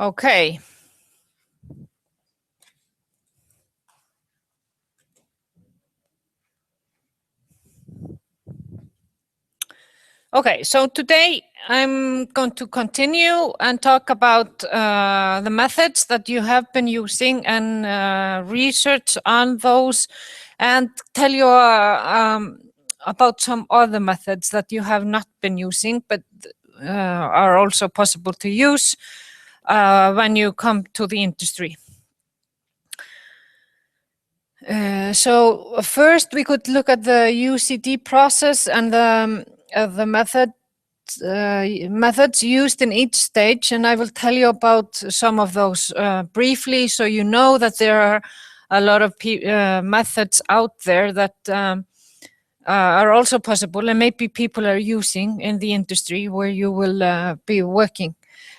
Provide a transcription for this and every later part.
Okay. Okay, so today I'm going to continue and talk about the methods that you have been using and research on those, and tell you about some other methods that you have not been using but are also possible to use when you come to the industry. So first we could look at the UCD process and the methods used in each stage, and I will tell you about some of those briefly, so you know that there are a lot of methods out there that are also possible and maybe people are using in the industry where you will be working.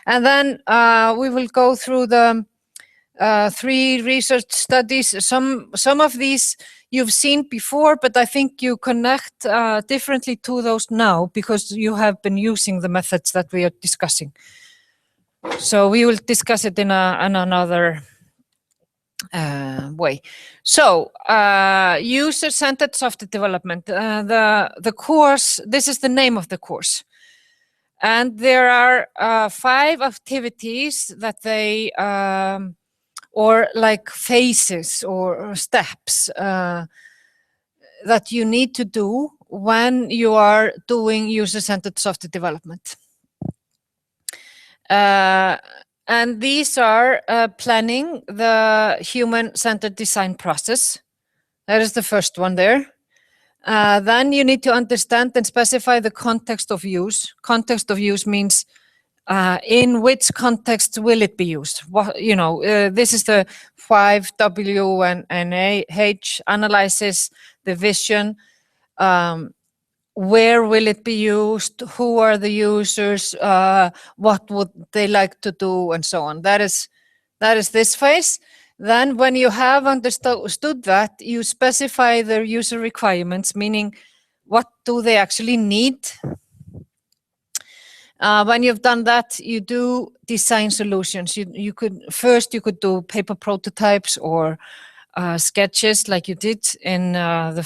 And then we will go through the 3 research studies. Some of these you've seen before, but I think you connect differently to those now because you have been using the methods that we are discussing. So we will discuss it in another way. So user-centered software development. The course, this is the name of the course. And there are 5 activities that they or like phases or steps that you need to do when you are doing user-centered software development. And these are planning the human-centered design process. That is the first one there. Then you need to understand and specify the context of use. Context of use means in which context will it be used? What, you know, this is the 5W and H analysis, the vision. Where will it be used? Who are the users? What would they like to do, and so on. That is this phase. Then, when you have understood that, you specify the user requirements, meaning what do they actually need. When you've done that, you do design solutions. You could do paper prototypes or sketches like you did in the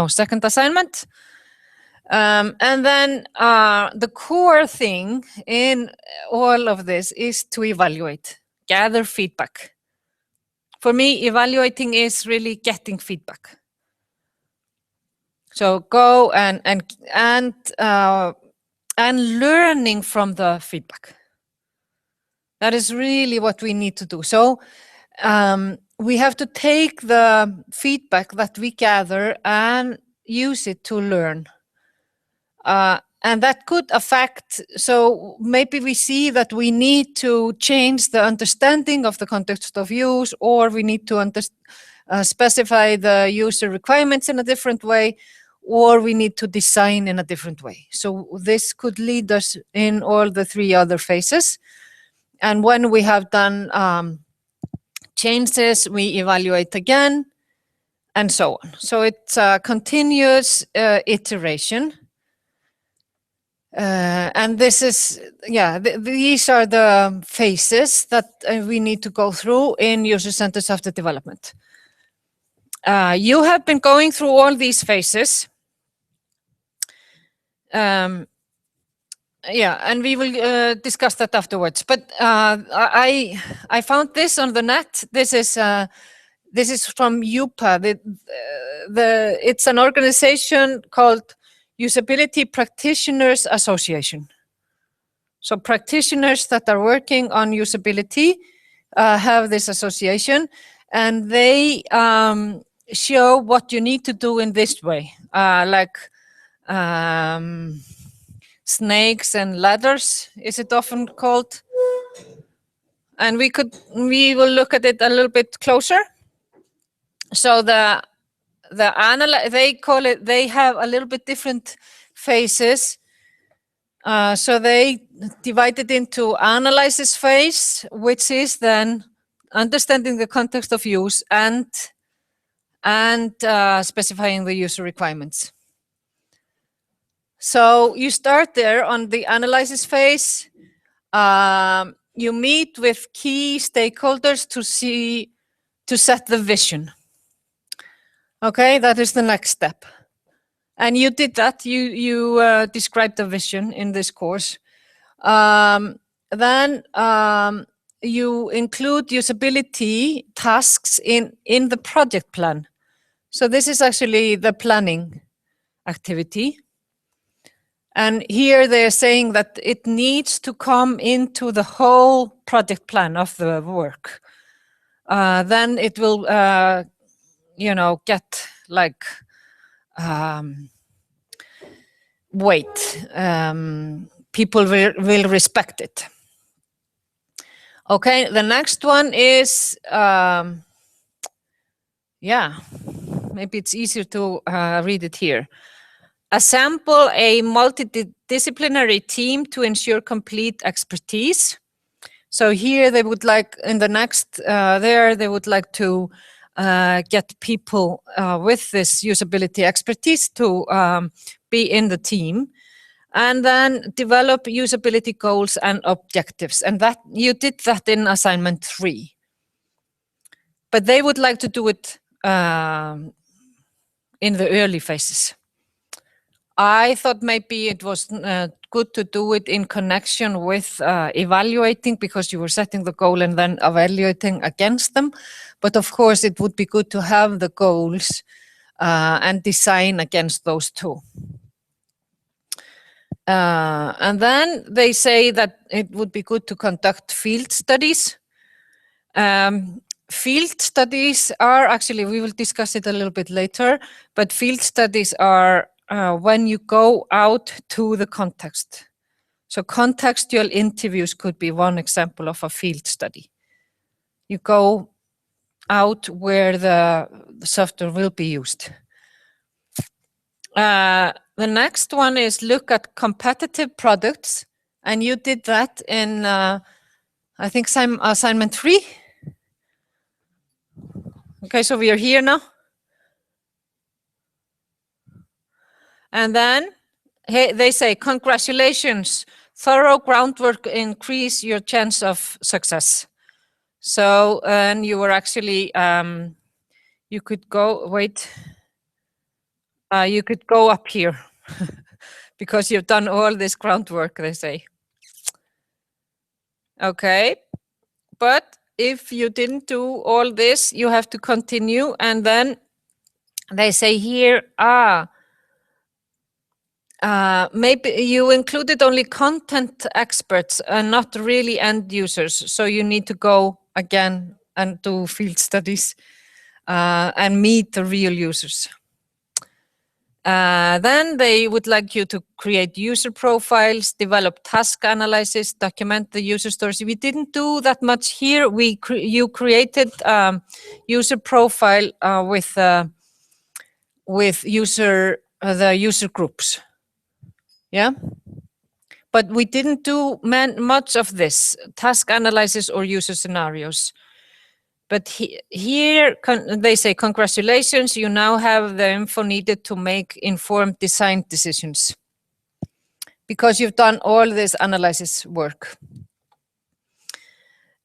second assignment. And then the core thing in all of this is to evaluate, gather feedback. For me, evaluating is really getting feedback. So go and learning from the feedback. That is really what we need to do. So we have to take the feedback that we gather and use it to learn. And that could affect, so maybe we see that we need to change the understanding of the context of use, or we need to specify the user requirements in a different way, or we need to design in a different way. So this could lead us in all the 3 other phases. And when we have done changes, we evaluate again, and so on. So it's a continuous iteration. And this is, these are the phases that we need to go through in user-centered software development. You have been going through all these phases. And we will discuss that afterwards. But I found this on the net. This is from UPA. It's an organization called Usability Practitioners Association. So practitioners that are working on usability have this association, and they show what you need to do in this way, like snakes and ladders, is it often called? And we will look at it a little bit closer. So they have a little bit different phases. So they divide it into analysis phase, which is then understanding the context of use and specifying the user requirements. So you start there on the analysis phase. you meet with key stakeholders to set the vision. Okay, that is the next step. And you did that. You described the vision in this course. Then you include usability tasks in the project plan. So this is actually the planning activity. And here they're saying that it needs to come into the whole project plan of the work. Then it will, get like weight. People will respect it. Okay, the next one is, maybe it's easier to read it here. Assemble a multidisciplinary team to ensure complete expertise. So here they would like, in the next, they would like to get people with this usability expertise to be in the team. And then develop usability goals and objectives. And that you did that in assignment 3. But they would like to do it in the early phases. I thought maybe it was good to do it in connection with evaluating, because you were setting the goal and then evaluating against them. But of course, it would be good to have the goals and design against those two. And then they say that it would be good to conduct field studies. Field studies are actually, we will discuss it a little bit later, but field studies are when you go out to the context. So contextual interviews could be one example of a field study. You go out where the software will be used. The next one is look at competitive products. And you did that in, I think, assignment 3. Okay, so we are here now. And then they say, congratulations, thorough groundwork increase your chance of success. So, and you were actually, you could go, you could go up here because you've done all this groundwork, they say. Okay, but if you didn't do all this, you have to continue. And then they say here, maybe you included only content experts and not really end users. So you need to go again and do field studies and meet the real users. Then they would like you to create user profiles, develop task analysis, document the user stories. We didn't do that much here. You created user profile with the user groups. Yeah, but we didn't do much of this task analysis or user scenarios. But here they say, congratulations, you now have the info needed to make informed design decisions because you've done all this analysis work.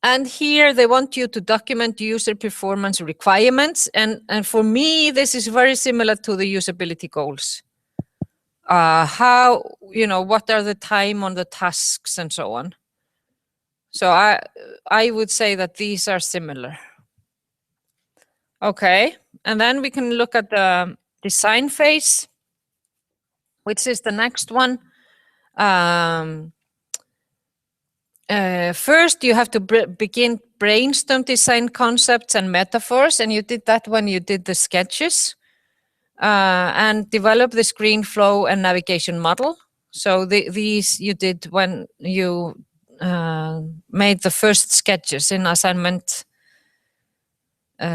And here they want you to document user performance requirements. And for me, this is very similar to the usability goals. How, what are the time on the tasks and so on. So I would say that these are similar. Okay, and then we can look at the design phase, which is the next one. First, you have to begin brainstorm design concepts and metaphors, and you did that when you did the sketches, and develop the screen flow and navigation model. So these you did when you made the first sketches in assignment 2,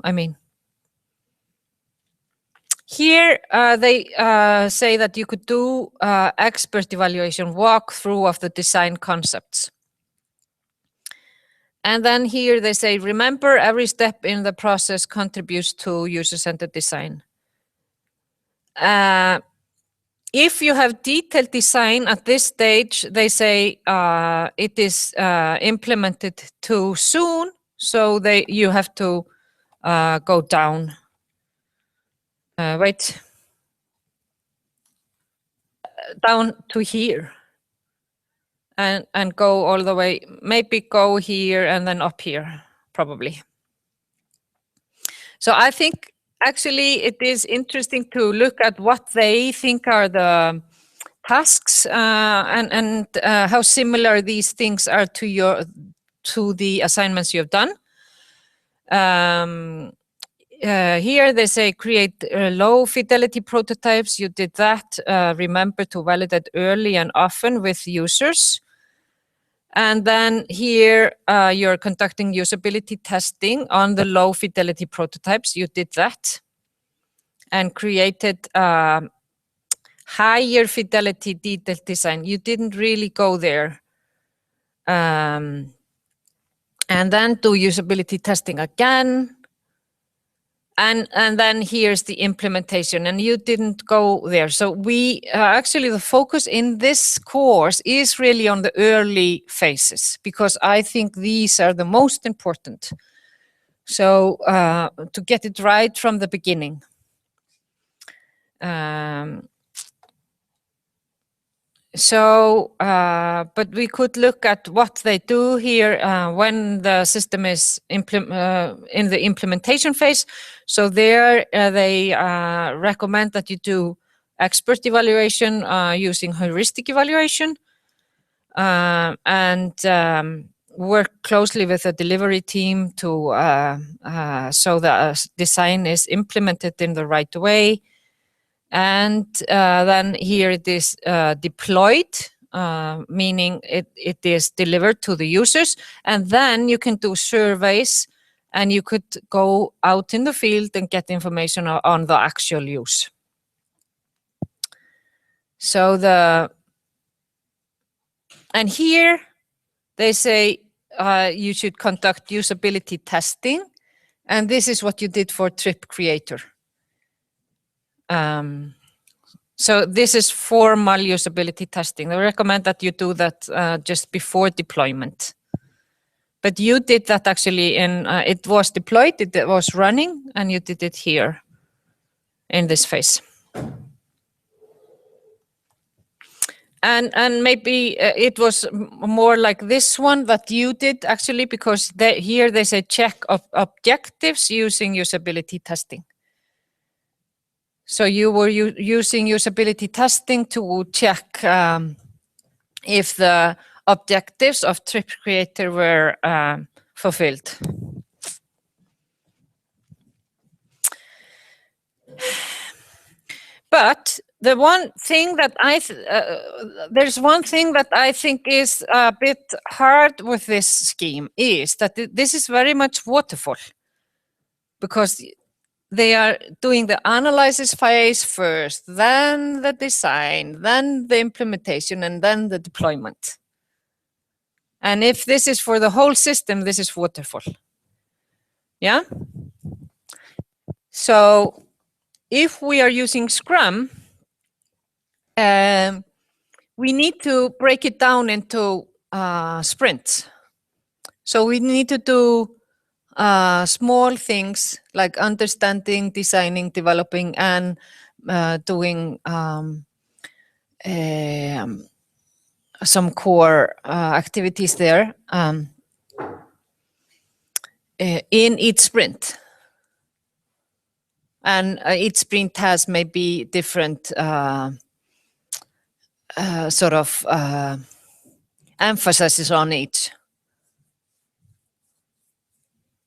I mean. Here they say that you could do expert evaluation walkthrough of the design concepts. And then here they say, remember every step in the process contributes to user-centered design. if you have detailed design at this stage, they say it is implemented too soon, so you have to go down. Wait, down to here, and go all the way. Maybe go here and then up here, probably. So I think actually it is interesting to look at what they think are the tasks and how similar these things are to the assignments you have done. Here they say create low fidelity prototypes. You did that. Remember to validate early and often with users. And then here you're conducting usability testing on the low fidelity prototypes. You did that and created higher fidelity detailed design. You didn't really go there. And then do usability testing again. And then here's the implementation, and you didn't go there. So we actually, the focus in this course is really on the early phases, because I think these are the most important. So to get it right from the beginning. But we could look at what they do here when the system is in the implementation phase. So there they recommend that you do expert evaluation using heuristic evaluation and work closely with the delivery team to so the design is implemented in the right way. And then here it is deployed, meaning it is delivered to the users. And then you can do surveys and you could go out in the field and get information on the actual use. So and here they say you should conduct usability testing. And this is what you did for Trip Creator. So this is formal usability testing. They recommend that you do that just before deployment. But you did that actually it was deployed, it was running, and you did it here in this phase. And maybe it was more like this one that you did actually, because here they say check objectives using usability testing. So you were using usability testing to check if the objectives of Trip Creator were fulfilled. But the one thing that there's one thing that I think is a bit hard with this scheme is that this is very much waterfall, because they are doing the analysis phase first, then the design, then the implementation, and then the deployment. And if this is for the whole system, this is waterfall. Yeah? So if we are using Scrum, we need to break it down into sprints. So we need to do small things like understanding, designing, developing, and doing some core activities there in each sprint. And each sprint has maybe different sort of emphasis on each.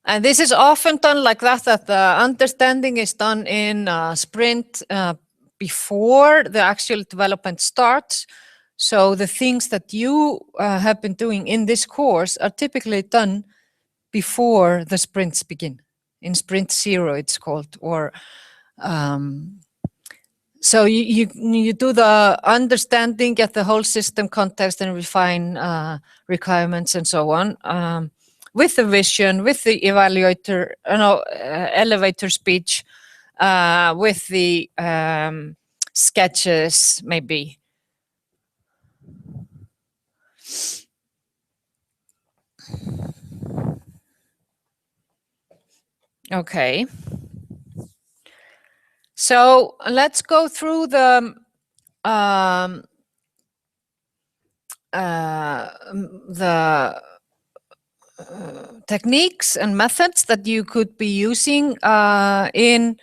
And this is often done like that the understanding is done in sprint before the actual development starts. So the things that you have been doing in this course are typically done before the sprints begin. In sprint 0, it's called, or so you do the understanding, get the whole system context, and refine requirements and so on. With the vision, with the evaluator, elevator speech, with the sketches, maybe. Okay. So let's go through the techniques and methods that you could be using in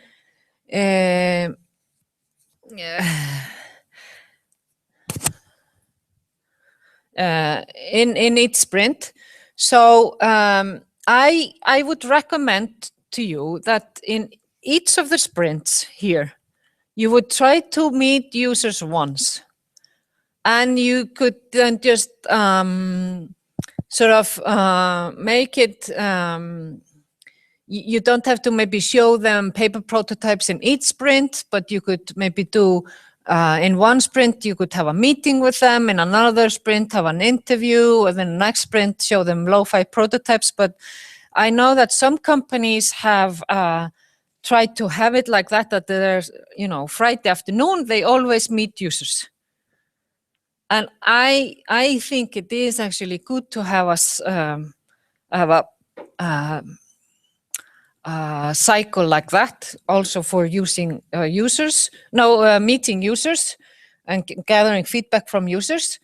each sprint. So I would recommend to you that in each of the sprints here, you would try to meet users once, and you could then just sort of make it. You don't have to maybe show them paper prototypes in each sprint, but you could maybe do in one sprint, you could have a meeting with them. In another sprint, have an interview, and then the next sprint, show them lo-fi prototypes. But I know that some companies have tried to have it like that there's, Friday afternoon, they always meet users. And I think it is actually good to have us have a cycle like that, also for using meeting users and gathering feedback from users.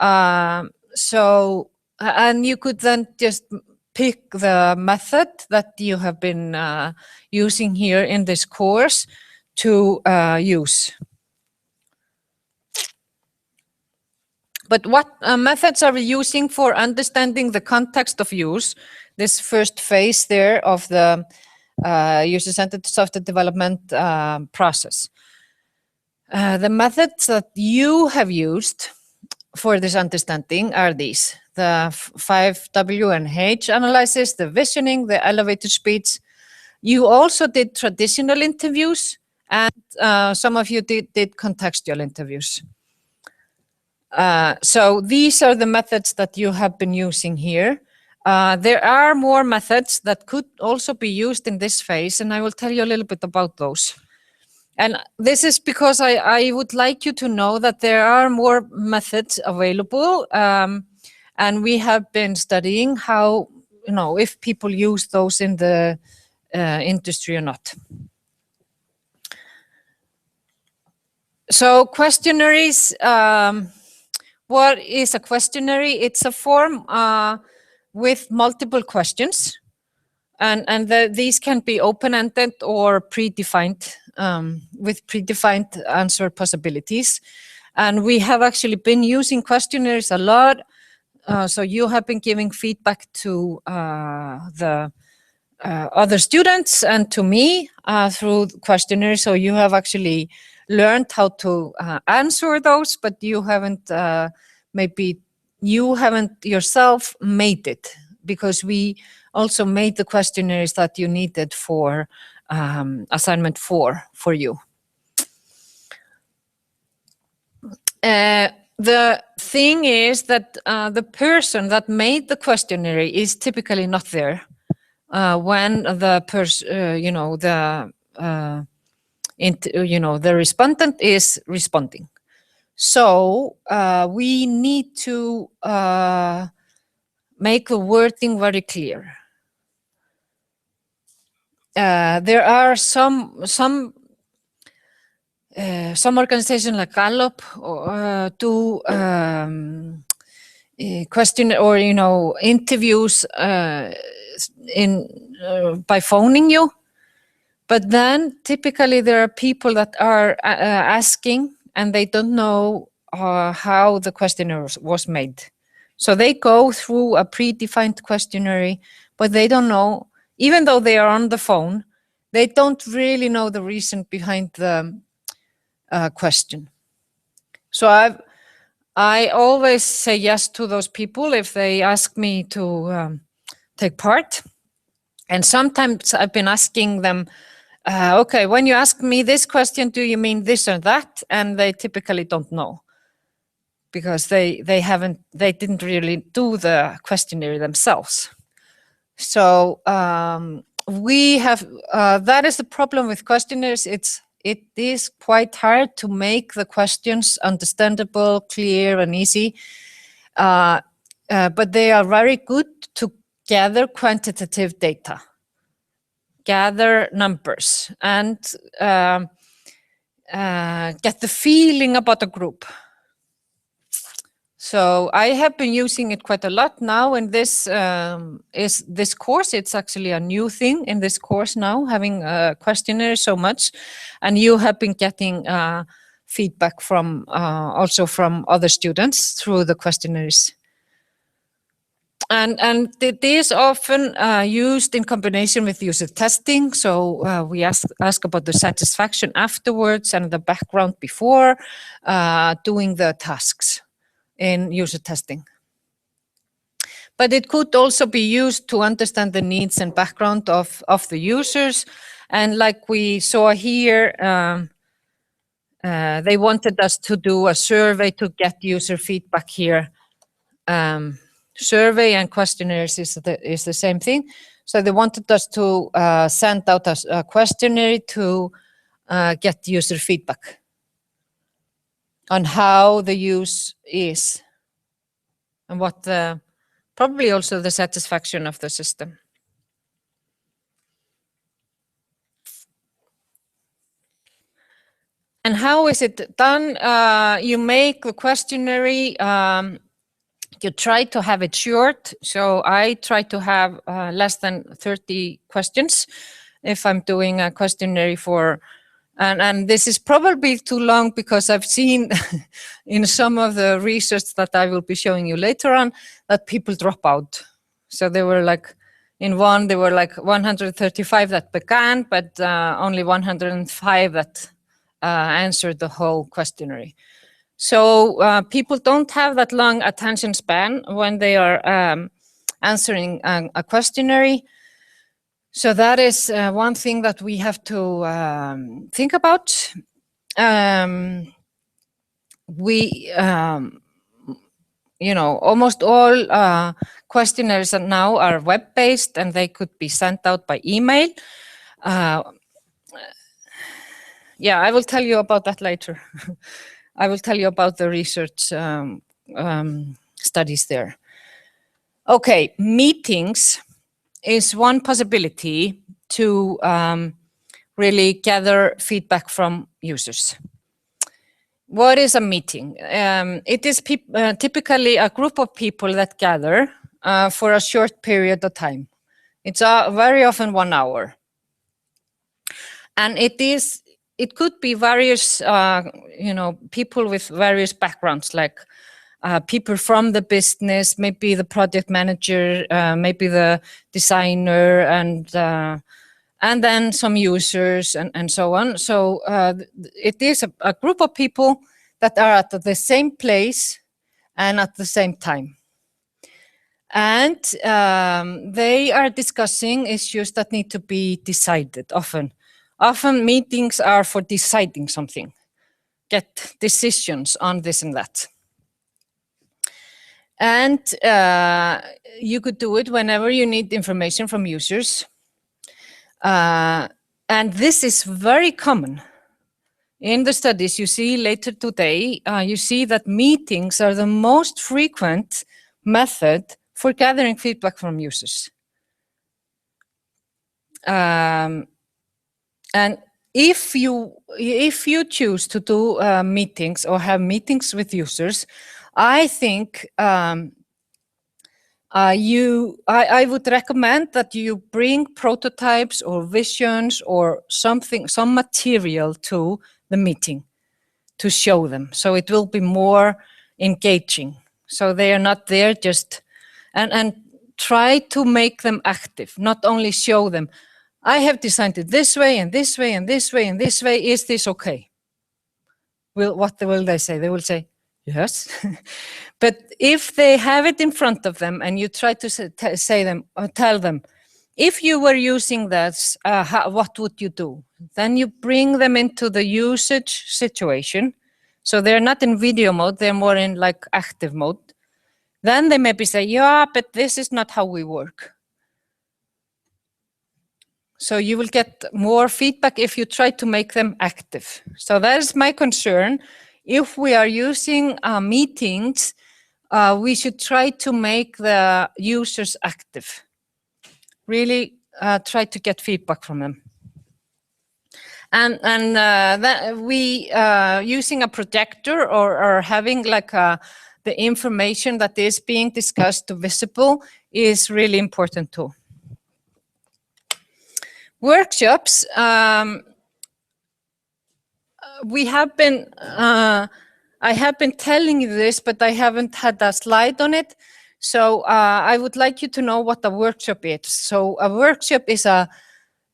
So, and you could then just pick the method that you have been using here in this course to use. But what methods are we using for understanding the context of use? This first phase there of the user-centered software development process. The methods that you have used for this understanding are these: the 5W and H analysis, the visioning, the elevator speech. You also did traditional interviews, and some of you did contextual interviews. So these are the methods that you have been using here. There are more methods that could also be used in this phase, and I will tell you a little bit about those. And this is because I would like you to know that there are more methods available, and we have been studying how, if people use those in the industry or not. So questionnaires, what is a questionnaire? It's a form with multiple questions, and these can be open-ended or predefined, with predefined answer possibilities. And we have actually been using questionnaires a lot. So you have been giving feedback to the other students and to me through questionnaires. So you have actually learned how to answer those, but you haven't maybe you haven't yourself made it, because we also made the questionnaires that you needed for assignment 4 for you. The thing is that the person that made the questionnaire is typically not there when the the respondent is responding. So we need to make the wording very clear. There are some organizations like Gallup do question or interviews by phoning you, but then typically there are people that are asking and they don't know how the questionnaire was made. So they go through a predefined questionnaire, but they don't know, even though they are on the phone, they don't really know the reason behind the question. So I always say yes to those people if they ask me to take part. And sometimes I've been asking them, okay, when you ask me this question, do you mean this or that? And they typically don't know, because they didn't really do the questionnaire themselves. So we have that is the problem with questionnaires. it is quite hard to make the questions understandable, clear, and easy. But they are very good to gather quantitative data, gather numbers, and get the feeling about a group. So I have been using it quite a lot now in this course. It's actually a new thing in this course now, having a questionnaire so much. And you have been getting feedback from also from other students through the questionnaires. And it is often used in combination with user testing. So we ask about the satisfaction afterwards and the background before doing the tasks in user testing. But it could also be used to understand the needs and background of the users. And like we saw here, they wanted us to do a survey to get user feedback here. Survey and questionnaires is the same thing. So they wanted us to send out a questionnaire to get user feedback on how the use is and what probably also the satisfaction of the system. And how is it done? You make the questionnaire, you try to have it short. So I try to have less than 30 questions if I'm doing a questionnaire for, and this is probably too long because I've seen in some of the research that I will be showing you later on that people drop out. So they were like, in one, there were like 135 that began, but only 105 that answered the whole questionnaire. So people don't have that long attention span when they are answering a questionnaire. So that is one thing that we have to think about. Almost all questionnaires now are web-based and they could be sent out by email. Yeah, I will tell you about that later. I will tell you about the research studies there. Okay, meetings is one possibility to really gather feedback from users. What is a meeting? It is typically a group of people that gather for a short period of time. It's very often 1 hour. And it could be various, people with various backgrounds, like people from the business, maybe the project manager, maybe the designer, and then some users and so on. So it is a group of people that are at the same place and at the same time. And they are discussing issues that need to be decided often. Often meetings are for deciding something, get decisions on this and that. And you could do it whenever you need information from users. And this is very common. In the studies you see later today, you see that meetings are the most frequent method for gathering feedback from users. And if you choose to do meetings or have meetings with users, I think I would recommend that you bring prototypes or visions or something, some material to the meeting to show them. So it will be more engaging. So they are not there just, and try to make them active, not only show them, I have designed it this way and this way and this way and this way. Is this okay? What will they say? They will say, yes. But if they have it in front of them and you try to tell them, if you were using this, what would you do? Then you bring them into the usage situation. So they're not in video mode, they're more in like active mode. Then they maybe say, yeah, but this is not how we work. So you will get more feedback if you try to make them active. So that is my concern. If we are using meetings, we should try to make the users active. Really try to get feedback from them. And that we using a projector or having like the information that is being discussed visible is really important too. Workshops, we have been, I have been telling you this, but I haven't had a slide on it. So I would like you to know what a workshop is. So a workshop is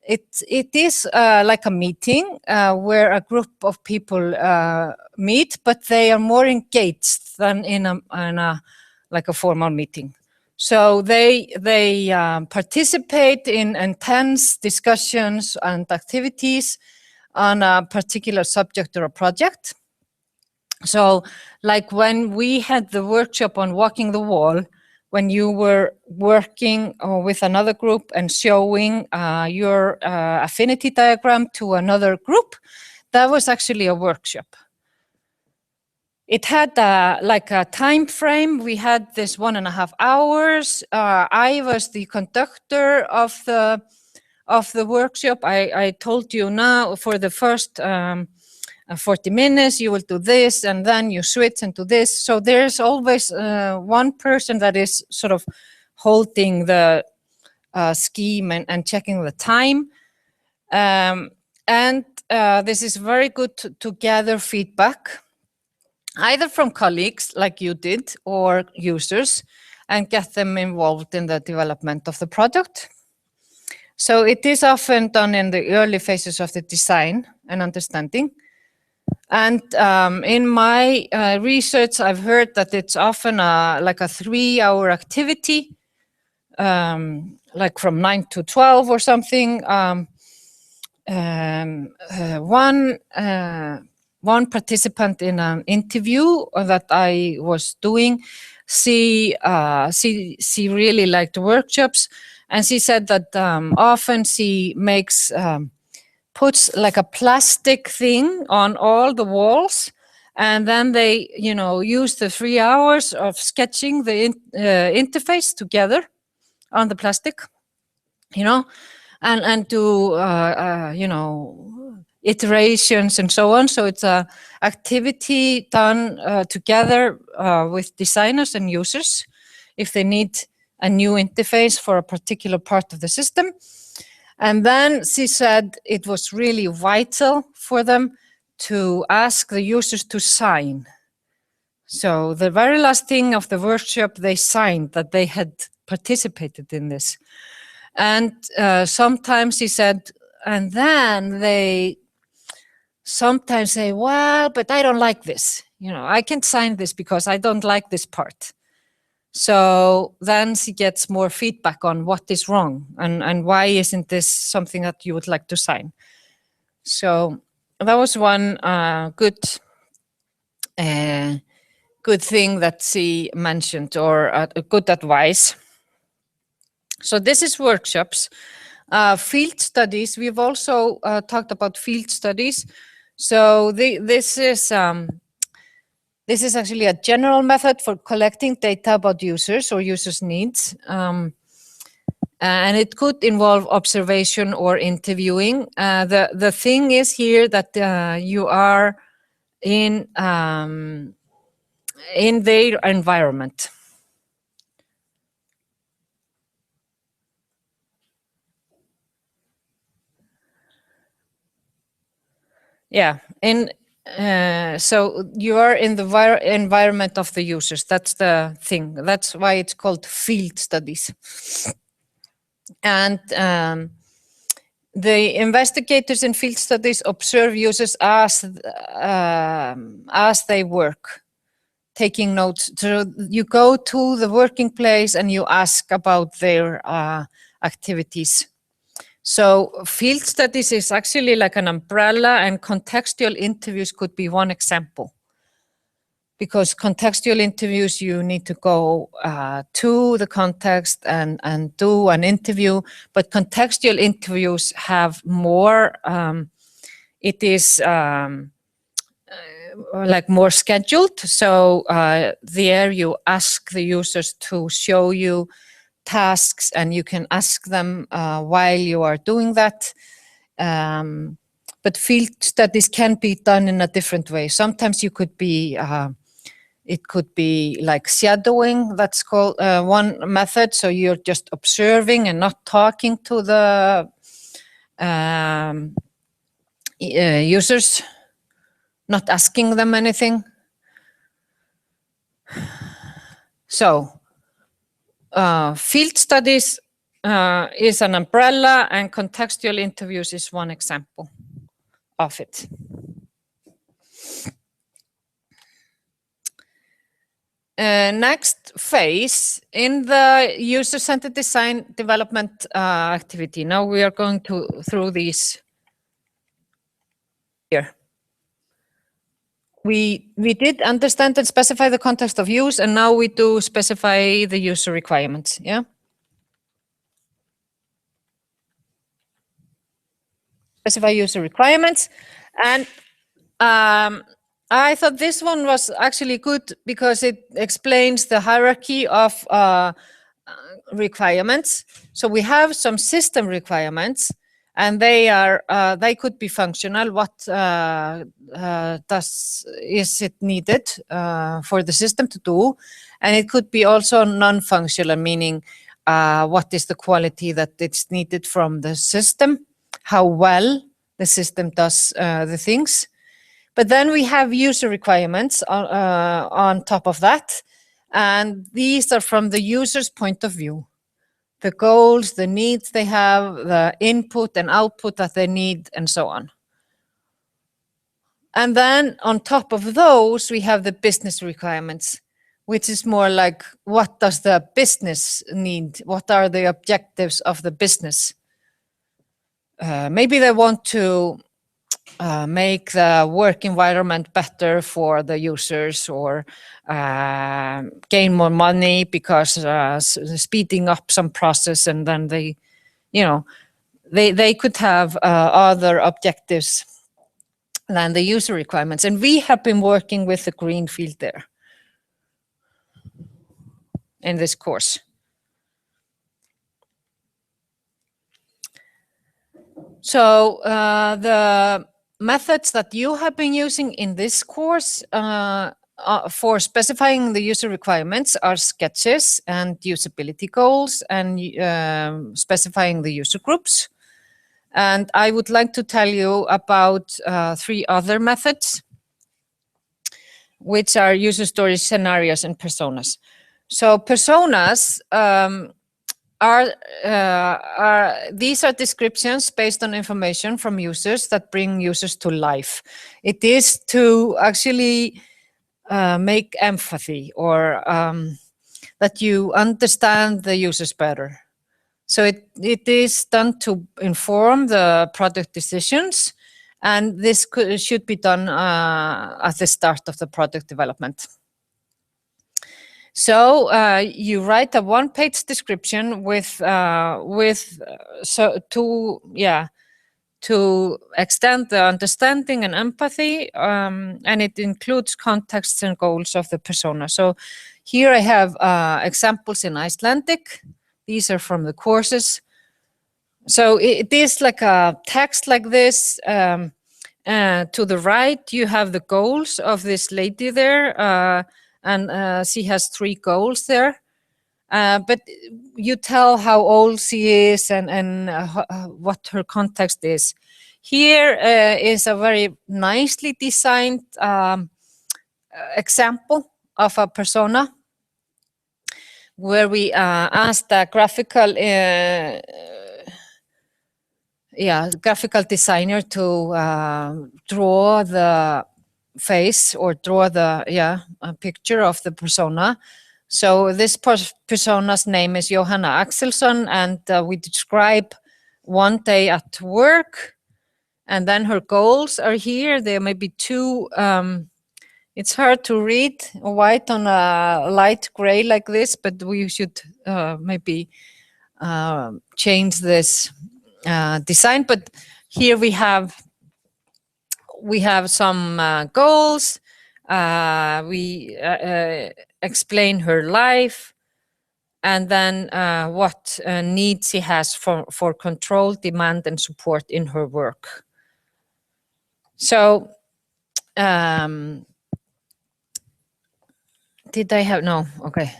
it is like a meeting where a group of people meet, but they are more engaged than in a like a formal meeting. So they participate in intense discussions and activities on a particular subject or a project. So like when we had the workshop on walking the wall, when you were working with another group and showing your affinity diagram to another group, that was actually a workshop. It had like a time frame. We had this 1.5 hours. I was the conductor of the workshop. I told you now for the first 40 minutes, you will do this, and then you switch into this. So there's always one person that is sort of holding the scheme and checking the time. This is very good to gather feedback, either from colleagues like you did or users, and get them involved in the development of the product. So it is often done in the early phases of the design and understanding. And in my research, I've heard that it's often like a 3-hour activity, like from 9 to 12 or something. One participant in an interview that I was doing, she really liked the workshops, and she said that often she makes puts like a plastic thing on all the walls, and then they use the 3 hours of sketching the interface together on the plastic, and do iterations and so on. So it's a activity done together with designers and users if they need a new interface for a particular part of the system. And then she said it was really vital for them to ask the users to sign. So the very last thing of the workshop, they signed that they had participated in this. And sometimes she said, and then they sometimes say, well, but I don't like this. I can't sign this because I don't like this part. So then she gets more feedback on what is wrong and why isn't this something that you would like to sign. So that was one good thing that she mentioned, or a good advice. So this is workshops. Field studies, we've also talked about field studies. So this is actually a general method for collecting data about users or users' needs. And it could involve observation or interviewing. The thing is here that you are in their environment. Yeah, so you are in the environment of the users. That's the thing. That's why it's called field studies. And the investigators in field studies observe users as they work, taking notes. So you go to the working place and you ask about their activities. So field studies is actually like an umbrella, and contextual interviews could be one example. because contextual interviews, you need to go to the context and do an interview, but contextual interviews have more, it is like more scheduled. So there you ask the users to show you tasks, and you can ask them while you are doing that. But field studies can be done in a different way. Sometimes you could be, it could be like shadowing, that's called one method. So you're just observing and not talking to the users, not asking them anything. So field studies is an umbrella, and contextual interviews is one example of it. Next phase in the user-centered design development activity. Now we are going through these here. We did understand and specify the context of use, and now we do specify the user requirements. Yeah. Specify user requirements, and I thought this one was actually good because it explains the hierarchy of requirements. So we have some system requirements, and they are they could be functional. What is it needed for the system to do? And it could be also non-functional, meaning what is the quality that it's needed from the system, how well the system does the things. But then we have user requirements on top of that. And these are from the user's point of view. The goals, the needs they have, the input and output that they need, and so on. And then on top of those, we have the business requirements, which is more like, what does the business need? What are the objectives of the business? Maybe they want to make the work environment better for the users, or gain more money because speeding up some process, and then they, you know, they could have other objectives than the user requirements. And we have been working with the green field there in this course. So the methods that you have been using in this course for specifying the user requirements are sketches and usability goals, and specifying the user groups. And I would like to tell you about 3 other methods, which are user stories, scenarios, and personas. So personas these are descriptions based on information from users that bring users to life. It is to actually make empathy, or that you understand the users better. So it is done to inform the product decisions, and this should be done at the start of the product development. So you write a one-page description to extend the understanding and empathy, and it includes contexts and goals of the persona. So here I have examples in Icelandic. These are from the courses. So it is like a text like this. To the right, you have the goals of this lady there. And she has 3 goals there, but you tell how old she is and what her context is. Here is a very nicely designed example of a persona, where we asked a graphical designer to draw the face, or draw the a picture of the persona. So this persona's name is Johanna Axelsson, and we describe one day at work, and then her goals are here. There may be 2 It's hard to read white on a light gray like this, but we should maybe change this design. But here we have some goals. We explain her life, and then what needs she has for control, demand, and support in her work. So, did I have, no, okay.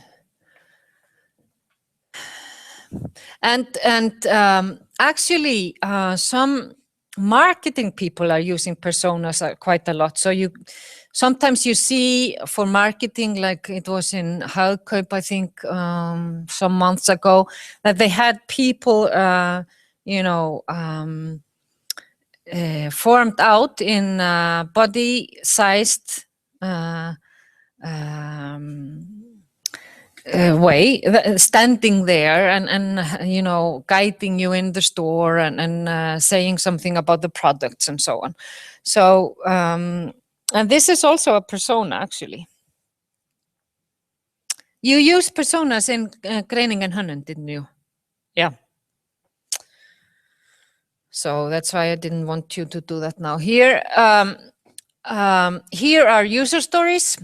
And actually, some marketing people are using personas quite a lot. So sometimes you see for marketing, like it was in Hagkaup, I think, some months ago, that they had people, formed out in body-sized way, standing there and guiding you in the store and saying something about the products and so on. So and this is also a persona, actually. You use personas in Greining and Hönnun, didn't you? Yeah. So that's why I didn't want you to do that now. Here are user stories.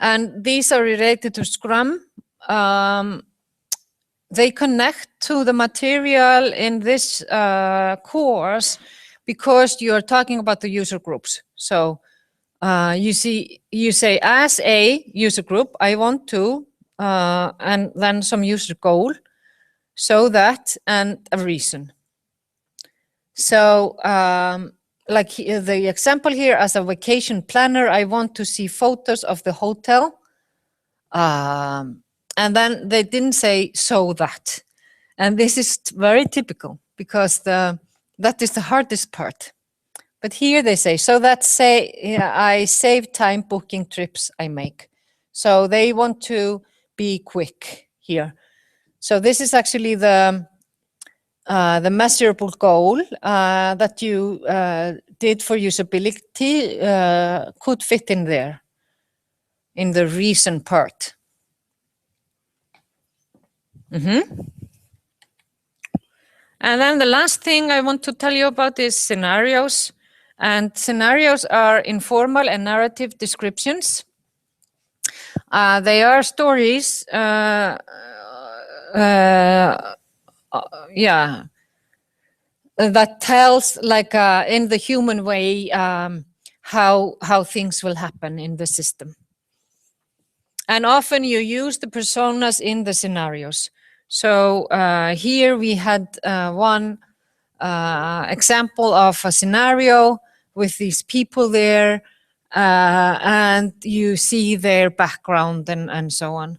And these are related to Scrum. They connect to the material in this course because you're talking about the user groups. So you say, as a user group, I want to, and then some user goal, so that, and a reason. So like the example here, as a vacation planner, I want to see photos of the hotel. And then they didn't say so that. And this is very typical because that is the hardest part. But here they say, so that I save time booking trips I make. So they want to be quick here. So this is actually the measurable goal that you did for usability could fit in there, in the reason part. And then the last thing I want to tell you about is scenarios. And scenarios are informal and narrative descriptions. They are stories, that tells, like in the human way, how things will happen in the system. And often you use the personas in the scenarios. So here we had one example of a scenario with these people there, and you see their background and so on.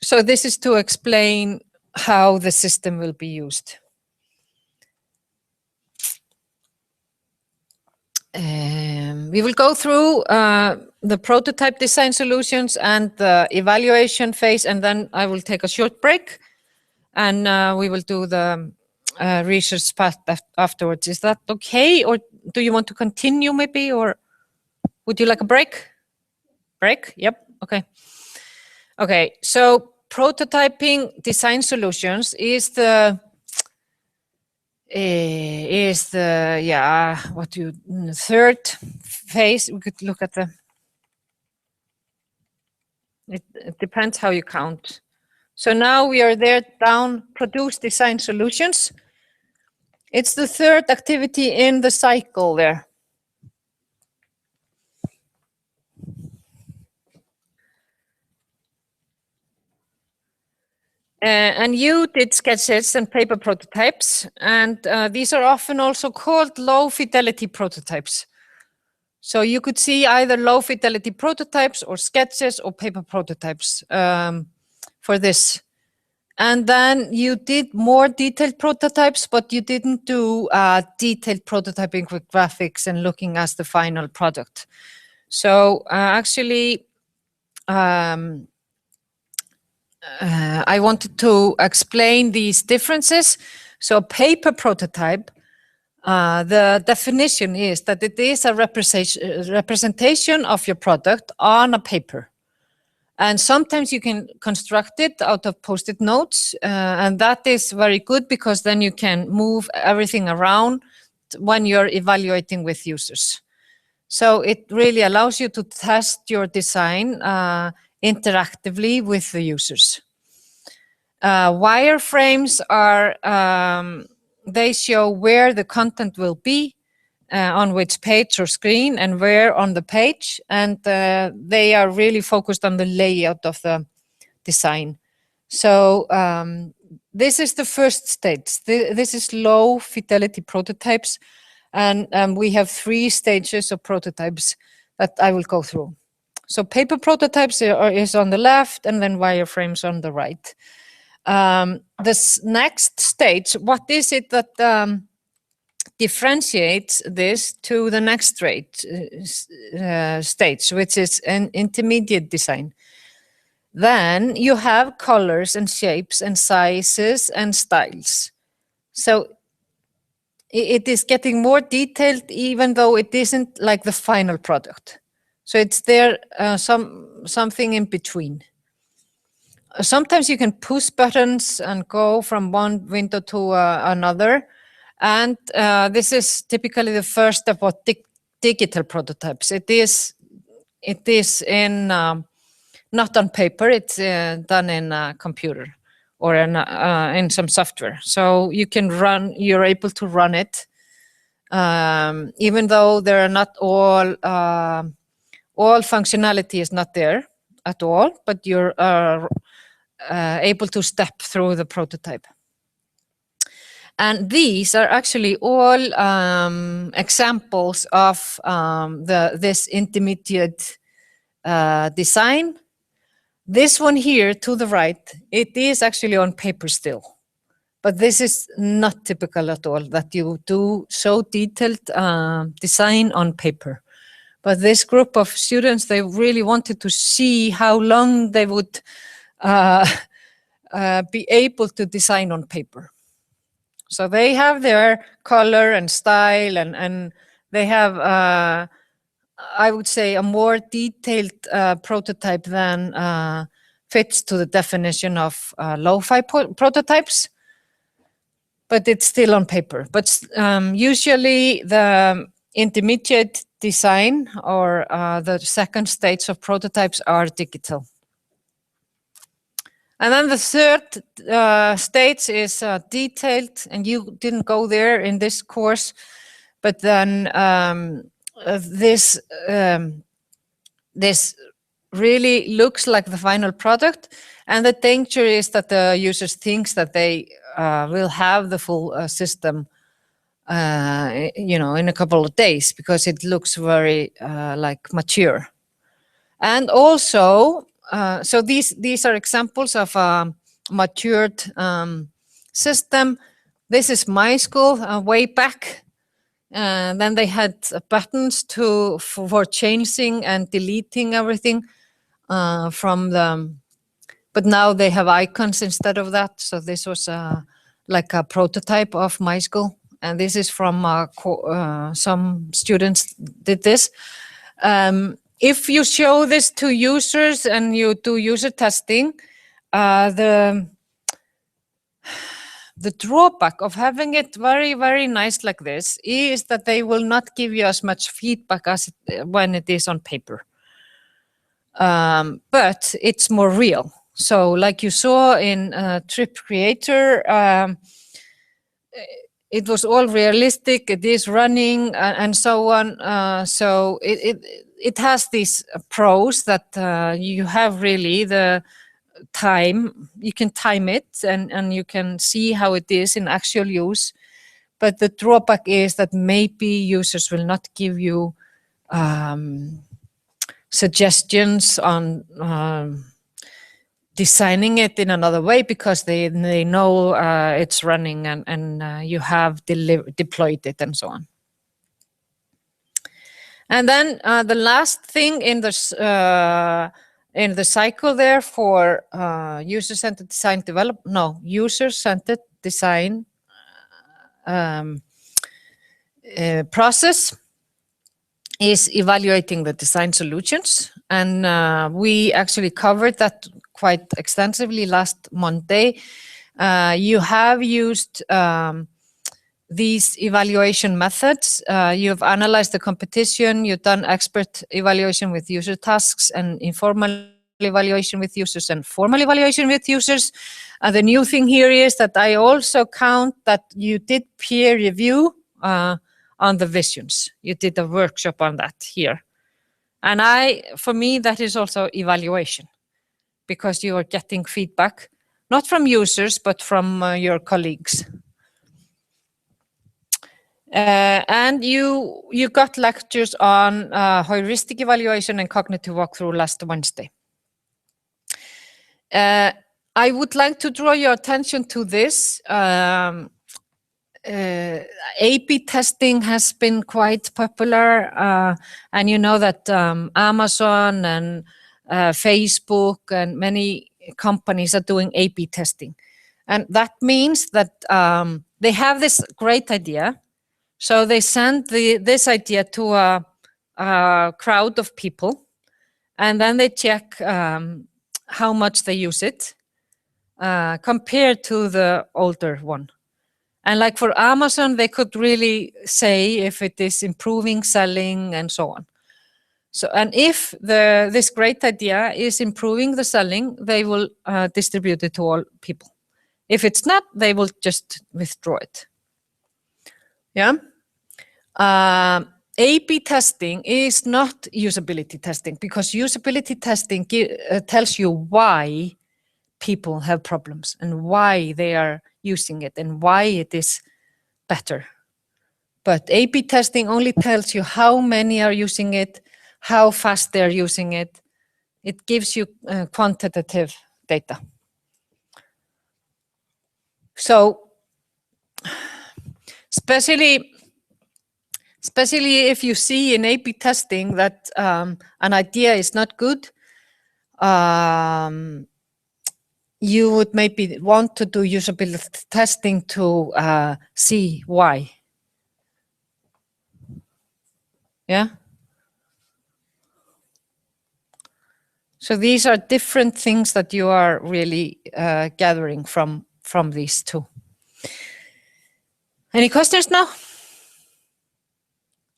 So this is to explain how the system will be used. We will go through the prototype design solutions and the evaluation phase, and then I will take a short break, and we will do the research part afterwards. Is that okay, or do you want to continue maybe, or would you like a break? Break? Yep. Okay. Okay. So prototyping design solutions is the third phase. We could look at it depends how you count. So now we are there down, produce design solutions. It's the third activity in the cycle there. And you did sketches and paper prototypes, and these are often also called low fidelity prototypes. So you could see either low fidelity prototypes or sketches or paper prototypes for this. And then you did more detailed prototypes, but you didn't do detailed prototyping with graphics and looking at the final product. So actually, I wanted to explain these differences. So a paper prototype The definition is that it is a representation of your product on a paper. And sometimes you can construct it out of Post-it notes, and that is very good because then you can move everything around when you're evaluating with users. So it really allows you to test your design interactively with the users. Wireframes are, they show where the content will be, on which page or screen and where on the page. And they are really focused on the layout of the design. So this is the first stage. This is low fidelity prototypes. And we have 3 stages of prototypes that I will go through. So paper prototypes is on the left and then wireframes on the right. This next stage, what is it that differentiates this to the next stage, which is an intermediate design? Then you have colors and shapes and sizes and styles. So it is getting more detailed, even though it isn't like the final product. So it's there, something in between. Sometimes you can push buttons and go from one window to another. And this is typically the first step of digital prototypes. It is in not on paper. It's done in a computer or in some software. So you can you're able to run it, even though there are not all functionality is not there at all, but you're able to step through the prototype. And these are actually all examples of this intermediate design. This one here to the right, it is actually on paper still. But this is not typical at all, that you do so detailed design on paper. But this group of students, they really wanted to see how long they would be able to design on paper. So they have their color and style, and they have, I would say, a more detailed prototype than fits to the definition of lo-fi prototypes, but it's still on paper. But usually the intermediate design or the second stage of prototypes are digital. And then the third stage is detailed, and you didn't go there in this course, but then this really looks like the final product, and the danger is that the users thinks that they will have the full system, in a couple of days, because it looks very like mature. And also, so these are examples of a matured system. This is my school way back. Then they had buttons for changing and deleting everything from the, but now they have icons instead of that. So this was like a prototype of my school. And this is from some students did this. If you show this to users and you do user testing, the drawback of having it very, very nice like this is that they will not give you as much feedback as when it is on paper. But it's more real. So like you saw in Trip Creator, it was all realistic, it is running and so on. So it has these pros that you have really the time, you can time it and you can see how it is in actual use. But the drawback is that maybe users will not give you suggestions on designing it in another way, because they know it's running and you have deployed it and so on. And then the last thing in the cycle there for user-centered design user-centered design process is evaluating the design solutions. And we actually covered that quite extensively last Monday. You have used these evaluation methods. You've analyzed the competition, you've done expert evaluation with user tasks and informal evaluation with users and formal evaluation with users. The new thing here is that I also count that you did peer review on the visions. You did a workshop on that here. And for me, that is also evaluation, because you are getting feedback, not from users, but from your colleagues. And you got lectures on heuristic evaluation and cognitive walkthrough last Wednesday. I would like to draw your attention to this. A/B testing has been quite popular, and you know that Amazon and Facebook and many companies are doing A/B testing. And that means that they have this great idea. So they send this idea to a crowd of people, and then they check how much they use it compared to the older one. And like for Amazon, they could really say if it is improving selling and so on. So, and if this great idea is improving the selling, they will distribute it to all people. If it's not, they will just withdraw it. Yeah. A/B testing is not usability testing, because usability testing tells you why people have problems and why they are using it and why it is better. But A/B testing only tells you how many are using it, how fast they're using it. It gives you quantitative data. So, especially if you see in A/B testing that an idea is not good, you would maybe want to do usability testing to see why. Yeah. So these are different things that you are really gathering from these two. Any questions now?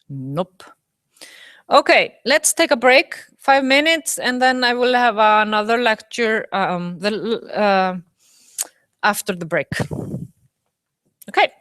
Nope. Okay, let's take a break, 5 minutes, and then I will have another lecture after the break. Okay.